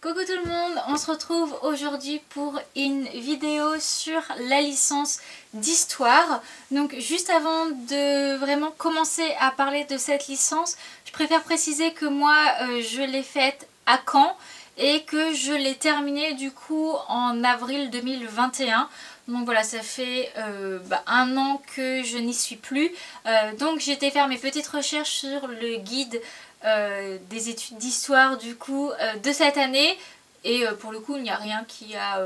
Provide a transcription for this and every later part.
Coucou tout le monde, on se retrouve aujourd'hui pour une vidéo sur la licence d'histoire. Donc juste avant de vraiment commencer à parler de cette licence, je préfère préciser que moi je l'ai faite à Caen et que je l'ai terminée du coup en avril 2021. Donc voilà, ça fait un an que je n'y suis plus. Donc j'ai été faire mes petites recherches sur le guide des études d'histoire du coup de cette année. Et pour le coup, il n'y a rien qui a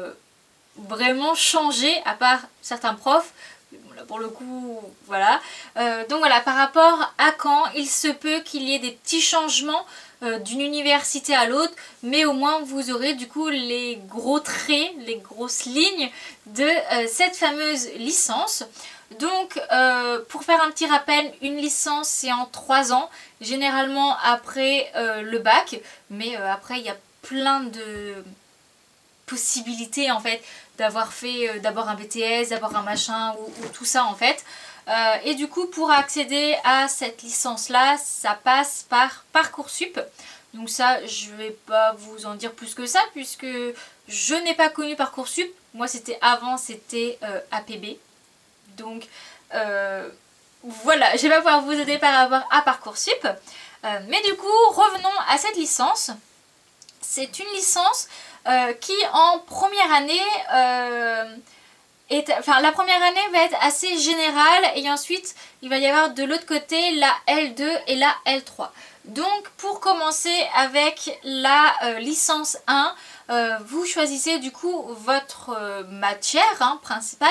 vraiment changé, à part certains profs. Bon, là, pour le coup, voilà. Donc voilà, par rapport à Caen, il se peut qu'il y ait des petits changements d'une université à l'autre, mais au moins vous aurez du coup les gros traits, les grosses lignes de cette fameuse licence. Donc pour faire un petit rappel, une licence c'est en 3 ans, généralement après le bac, mais après il y a plein de possibilités en fait d'avoir fait d'abord un BTS, d'abord un machin ou tout ça en fait. Et du coup pour accéder à cette licence là, ça passe par Parcoursup. Donc ça je vais pas vous en dire plus que ça puisque je n'ai pas connu Parcoursup. Moi c'était avant, c'était APB. Donc voilà, je vais pas pouvoir vous aider par rapport à Parcoursup. Mais du coup revenons à cette licence. C'est une licence qui en première année la première année va être assez générale et ensuite il va y avoir de l'autre côté la L2 et la L3. Donc pour commencer avec la licence 1, vous choisissez du coup votre matière principale,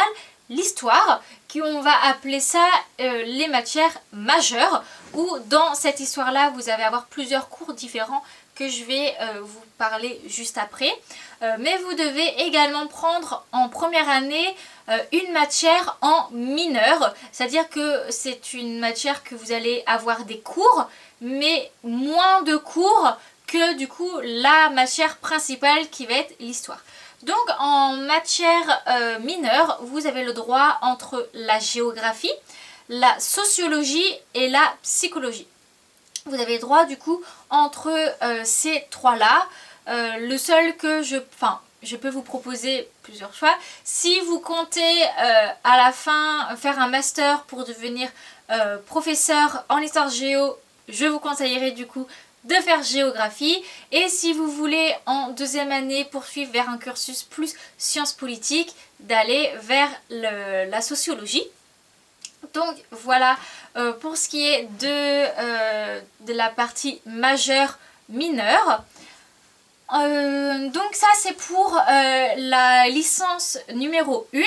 l'histoire, on va appeler ça les matières majeures, où dans cette histoire là vous allez avoir plusieurs cours différents que je vais vous parler juste après. Mais vous devez également prendre en première année une matière en mineur, c'est-à-dire que c'est une matière que vous allez avoir des cours, mais moins de cours que du coup la matière principale qui va être l'histoire. Donc en matière mineure, vous avez le droit entre la géographie, la sociologie et la psychologie. Vous avez le droit du coup entre ces trois-là. Le seul que je peux vous proposer plusieurs choix. Si vous comptez à la fin faire un master pour devenir professeur en histoire géo, je vous conseillerais du coup de faire géographie. Et si vous voulez en deuxième année poursuivre vers un cursus plus sciences politiques, d'aller vers la sociologie. Donc voilà pour ce qui est de la partie majeure mineure. Donc ça c'est pour la licence numéro 1.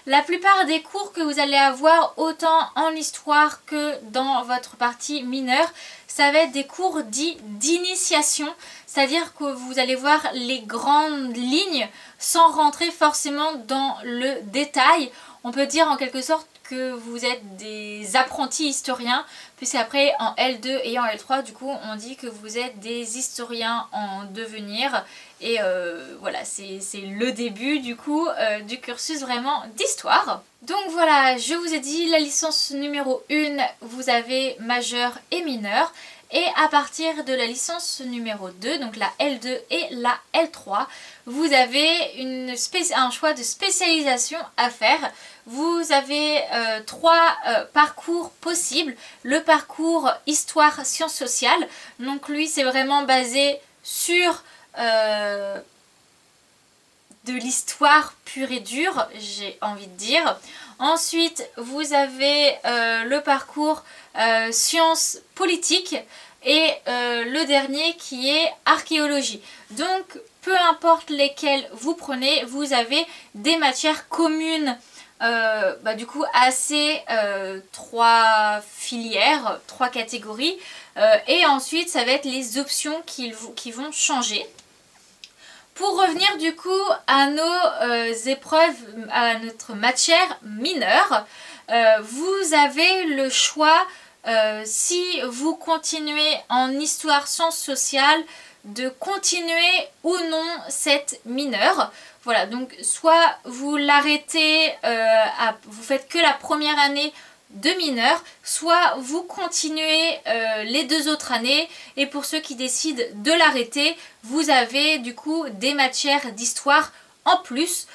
La plupart des cours que vous allez avoir autant en histoire que dans votre partie mineure, ça va être des cours dits d'initiation, c'est-à-dire que vous allez voir les grandes lignes sans rentrer forcément dans le détail. On peut dire en quelque sorte que vous êtes des apprentis historiens, puisque après en L2 et en L3 du coup on dit que vous êtes des historiens en devenir et voilà, c'est le début du coup du cursus vraiment d'histoire. Donc voilà, je vous ai dit la licence numéro 1 vous avez majeur et mineur. Et à partir de la licence numéro 2, donc la L2 et la L3, vous avez un choix de spécialisation à faire. Vous avez 3 parcours possibles. Le parcours histoire sciences sociales, donc lui c'est vraiment basé sur de l'histoire pure et dure, j'ai envie de dire. Ensuite, vous avez le parcours sciences politiques et le dernier qui est archéologie. Donc, peu importe lesquels vous prenez, vous avez des matières communes, du coup, assez 3 filières, 3 catégories. Et ensuite, ça va être les options qui vont changer. Pour revenir du coup à nos épreuves, à notre matière mineure, vous avez le choix, si vous continuez en histoire sciences sociales, de continuer ou non cette mineure. Voilà, donc soit vous l'arrêtez, vous faites que la première année de mineur, soit vous continuez les 2 autres années, et pour ceux qui décident de l'arrêter, vous avez du coup des matières d'histoire en plus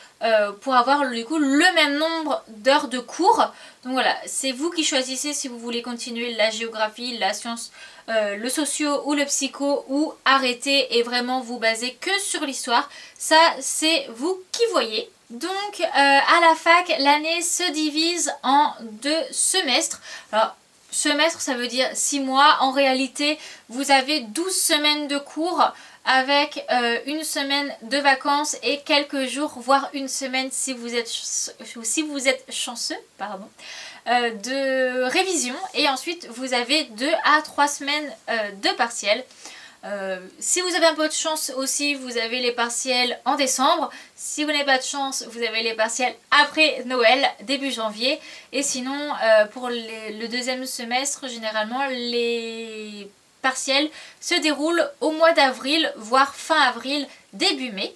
pour avoir du coup le même nombre d'heures de cours. Donc voilà, c'est vous qui choisissez si vous voulez continuer la géographie, la science, le socio ou le psycho, ou arrêter et vraiment vous baser que sur l'histoire. Ça, c'est vous qui voyez. Donc à la fac, l'année se divise en 2 semestres. Alors semestre, ça veut dire 6 mois. En réalité, vous avez 12 semaines de cours avec une semaine de vacances et quelques jours, voire une semaine si vous êtes chanceux, pardon, de révision. Et ensuite, vous avez 2 à 3 semaines de partiels. Si vous avez un peu de chance aussi, vous avez les partiels en décembre. Si vous n'avez pas de chance, vous avez les partiels après Noël, début janvier. Et sinon, pour le 2e semestre, généralement, les partiels se déroulent au mois d'avril, voire fin avril, début mai.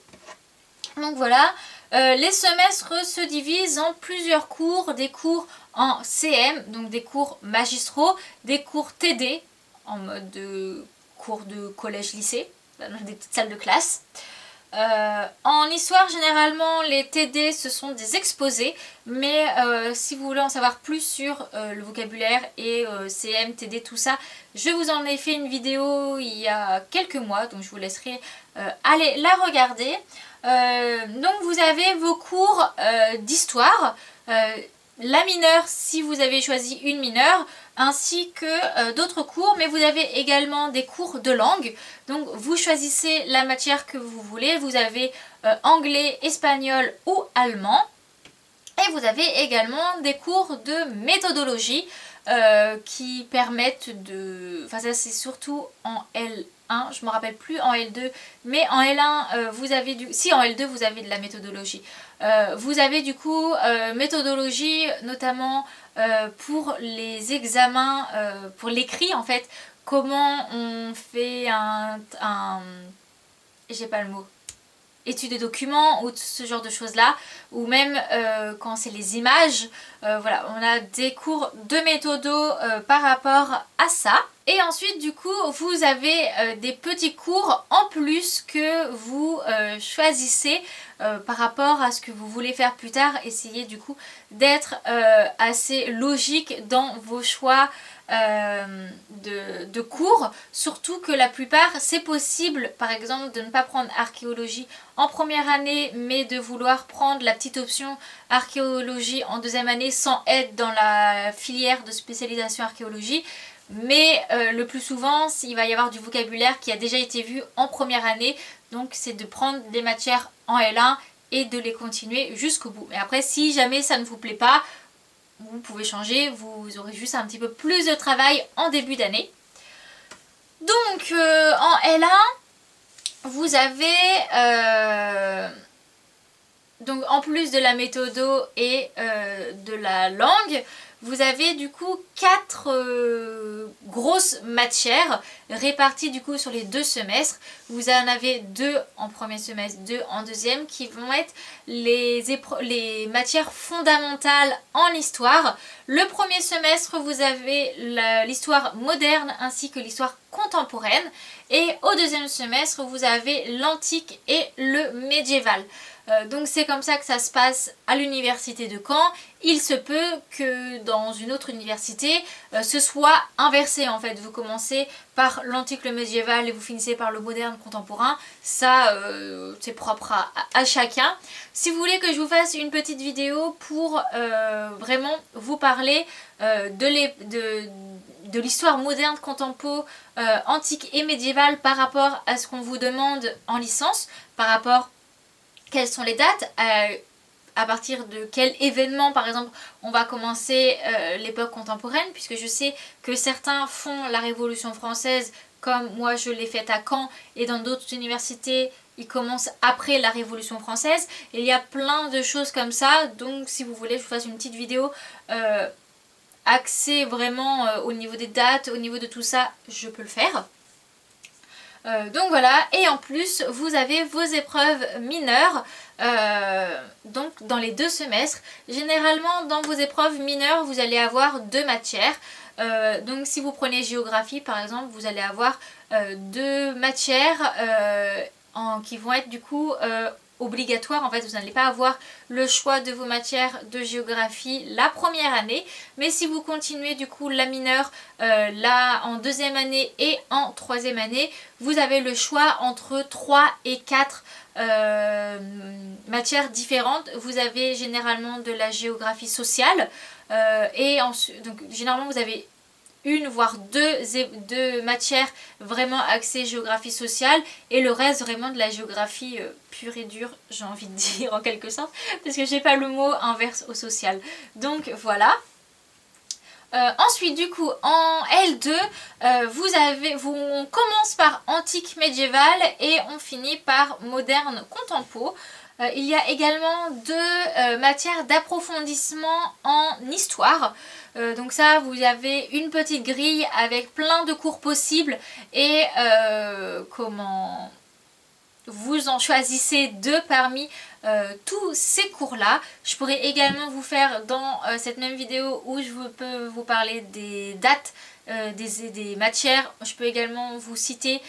Donc voilà, les semestres se divisent en plusieurs cours, des cours en CM, donc des cours magistraux, des cours TD, en mode de cours de collège-lycée, des petites salles de classe. En histoire, généralement, les TD, ce sont des exposés, mais si vous voulez en savoir plus sur le vocabulaire et CM, TD, tout ça, je vous en ai fait une vidéo il y a quelques mois, donc je vous laisserai aller la regarder. Donc vous avez vos cours d'histoire, la mineure si vous avez choisi une mineure, ainsi que d'autres cours, mais vous avez également des cours de langue. Donc vous choisissez la matière que vous voulez, vous avez anglais, espagnol ou allemand. Et vous avez également des cours de méthodologie qui permettent de... Enfin ça c'est surtout en L1, je ne me rappelle plus en L2, mais en L1 vous avez du... Si en L2 vous avez de la méthodologie. Vous avez du coup méthodologie notamment pour les examens, pour l'écrit en fait, comment on fait j'ai pas le mot, études de documents ou ce genre de choses là, ou même quand c'est les images, voilà, on a des cours de méthodo par rapport à ça. Et ensuite du coup vous avez des petits cours en plus que vous choisissez par rapport à ce que vous voulez faire plus tard. Essayez du coup d'être assez logique dans vos choix de cours, surtout que la plupart c'est possible par exemple de ne pas prendre archéologie en première année mais de vouloir prendre la petite option archéologie en 2e année sans être dans la filière de spécialisation archéologie. Mais le plus souvent il va y avoir du vocabulaire qui a déjà été vu en première année, donc c'est de prendre des matières en L1 et de les continuer jusqu'au bout. Mais après si jamais ça ne vous plaît pas, vous pouvez changer, vous aurez juste un petit peu plus de travail en début d'année. Donc en L1, vous avez, donc en plus de la méthodo et de la langue, vous avez du coup 4 grosses matières réparties du coup sur les 2 semestres. Vous en avez 2 en premier semestre, 2 en 2e, qui vont être les matières fondamentales en histoire. Le premier semestre, vous avez l'histoire moderne ainsi que l'histoire contemporaine. Et au 2e semestre, vous avez l'antique et le médiéval. Donc c'est comme ça que ça se passe à l'université de Caen. Il se peut que dans une autre université ce soit inversé en fait. Vous commencez par l'antique, le médiéval et vous finissez par le moderne contemporain. Ça c'est propre à chacun. Si vous voulez que je vous fasse une petite vidéo pour vraiment vous parler de l'histoire moderne, contempo, antique et médiévale par rapport à ce qu'on vous demande en licence, par rapport quelles sont les dates, à partir de quel événement par exemple on va commencer l'époque contemporaine, puisque je sais que certains font la Révolution française comme moi je l'ai faite à Caen, et dans d'autres universités ils commencent après la Révolution française. Et il y a plein de choses comme ça, donc si vous voulez je vous fasse une petite vidéo axée vraiment au niveau des dates, au niveau de tout ça, je peux le faire. Donc voilà, et en plus vous avez vos épreuves mineures donc dans les 2 semestres. Généralement dans vos épreuves mineures vous allez avoir 2 matières. Donc si vous prenez géographie par exemple, vous allez avoir 2 matières qui vont être du coup obligatoires. En fait vous n'allez pas avoir le choix de vos matières de géographie la première année, mais si vous continuez du coup la mineure là en 2e année et en 3e année, vous avez le choix entre 3 et 4 matières différentes. Vous avez généralement de la géographie sociale et ensuite, donc généralement vous avez une voire deux matières vraiment axées géographie sociale et le reste vraiment de la géographie pure et dure, j'ai envie de dire en quelque sorte, parce que j'ai pas le mot inverse au social. Donc voilà. Ensuite du coup en L2 on commence par antique médiévale et on finit par moderne contempo. Il y a également 2 matières d'approfondissement en histoire. Donc ça vous avez une petite grille avec plein de cours possibles et vous en choisissez 2 parmi tous ces cours là. Je pourrais également vous faire dans cette même vidéo où je peux vous parler des dates des matières. Je peux également vous citer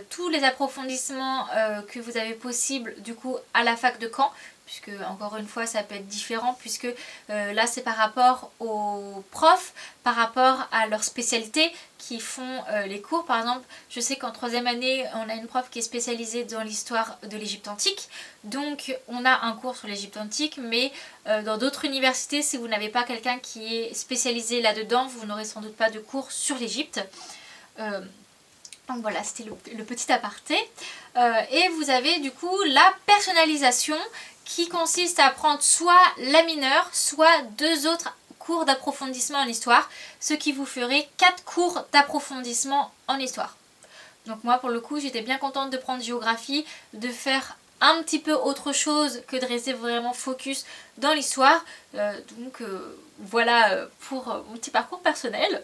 tous les approfondissements que vous avez possible du coup à la fac de Caen, puisque encore une fois ça peut être différent, puisque là c'est par rapport aux profs, par rapport à leur spécialité qui font les cours. Par exemple je sais qu'en 3e année on a une prof qui est spécialisée dans l'histoire de l'Égypte antique, donc on a un cours sur l'Égypte antique, mais dans d'autres universités si vous n'avez pas quelqu'un qui est spécialisé là-dedans, vous n'aurez sans doute pas de cours sur l'Égypte. Donc voilà, c'était le petit aparté. Et vous avez du coup la personnalisation qui consiste à prendre soit la mineure, soit 2 autres cours d'approfondissement en histoire, ce qui vous ferait 4 cours d'approfondissement en histoire. Donc moi pour le coup j'étais bien contente de prendre géographie, de faire un petit peu autre chose que de rester vraiment focus dans l'histoire. Voilà pour mon petit parcours personnel.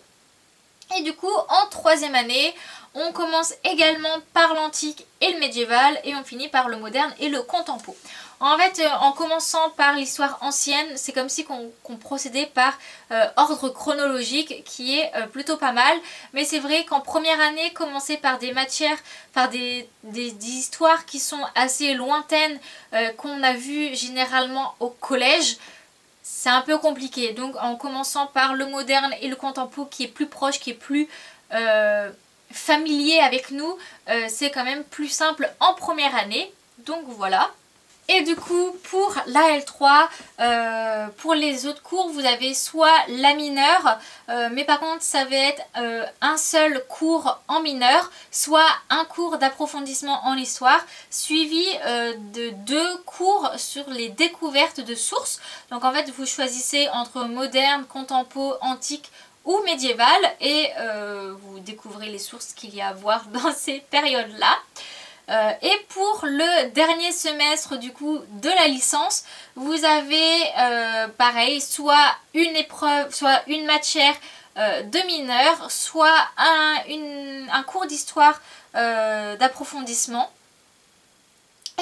Et du coup en 3e année on commence également par l'antique et le médiéval et on finit par le moderne et le contempo. En fait en commençant par l'histoire ancienne, c'est comme si qu'on procédait par ordre chronologique, qui est plutôt pas mal. Mais c'est vrai qu'en première année, commencer par des matières, par des histoires qui sont assez lointaines, qu'on a vues généralement au collège, c'est un peu compliqué. Donc en commençant par le moderne et le contempo qui est plus proche, qui est plus familier avec nous, c'est quand même plus simple en première année. Donc voilà. Et du coup pour la L3, pour les autres cours vous avez soit la mineure, mais par contre ça va être un seul cours en mineur, soit un cours d'approfondissement en histoire, suivi de 2 cours sur les découvertes de sources. Donc en fait vous choisissez entre moderne, contempo, antique ou médiéval et vous découvrez les sources qu'il y a à voir dans ces périodes-là. Et pour le dernier semestre du coup de la licence, vous avez pareil, soit une épreuve, soit une matière de mineur, soit un cours d'histoire d'approfondissement.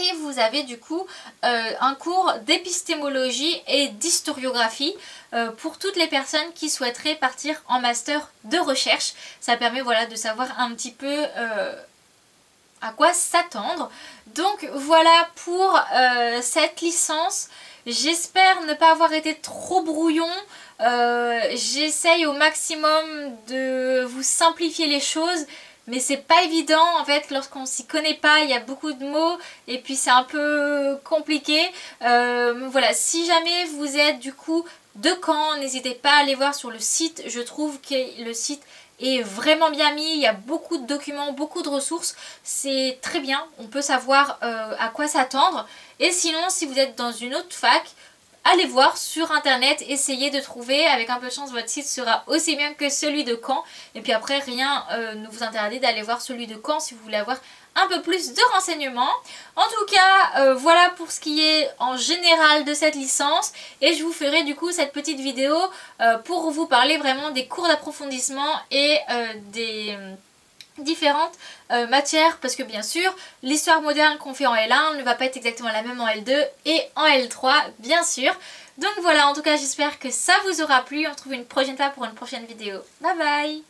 Et vous avez du coup un cours d'épistémologie et d'historiographie pour toutes les personnes qui souhaiteraient partir en master de recherche. Ça permet voilà de savoir un petit peu à quoi s'attendre. Donc voilà pour cette licence. J'espère ne pas avoir été trop brouillon. J'essaye au maximum de vous simplifier les choses, mais c'est pas évident en fait lorsqu'on s'y connaît pas, il y a beaucoup de mots et puis c'est un peu compliqué. Voilà, si jamais vous êtes du coup de Caen, n'hésitez pas à aller voir sur le site. Je trouve que le site est vraiment bien mis, il y a beaucoup de documents, beaucoup de ressources, c'est très bien, on peut savoir à quoi s'attendre. Et sinon si vous êtes dans une autre fac, allez voir sur internet, essayez de trouver, avec un peu de chance votre site sera aussi bien que celui de Caen. Et puis après rien ne vous interdit d'aller voir celui de Caen si vous voulez avoir un peu plus de renseignements. En tout cas, voilà pour ce qui est en général de cette licence. Et je vous ferai du coup cette petite vidéo pour vous parler vraiment des cours d'approfondissement et différentes matières, parce que bien sûr l'histoire moderne qu'on fait en L1 ne va pas être exactement la même en L2 et en L3 bien sûr. Donc voilà, en tout cas j'espère que ça vous aura plu, on se retrouve une prochaine fois pour une prochaine vidéo. Bye bye.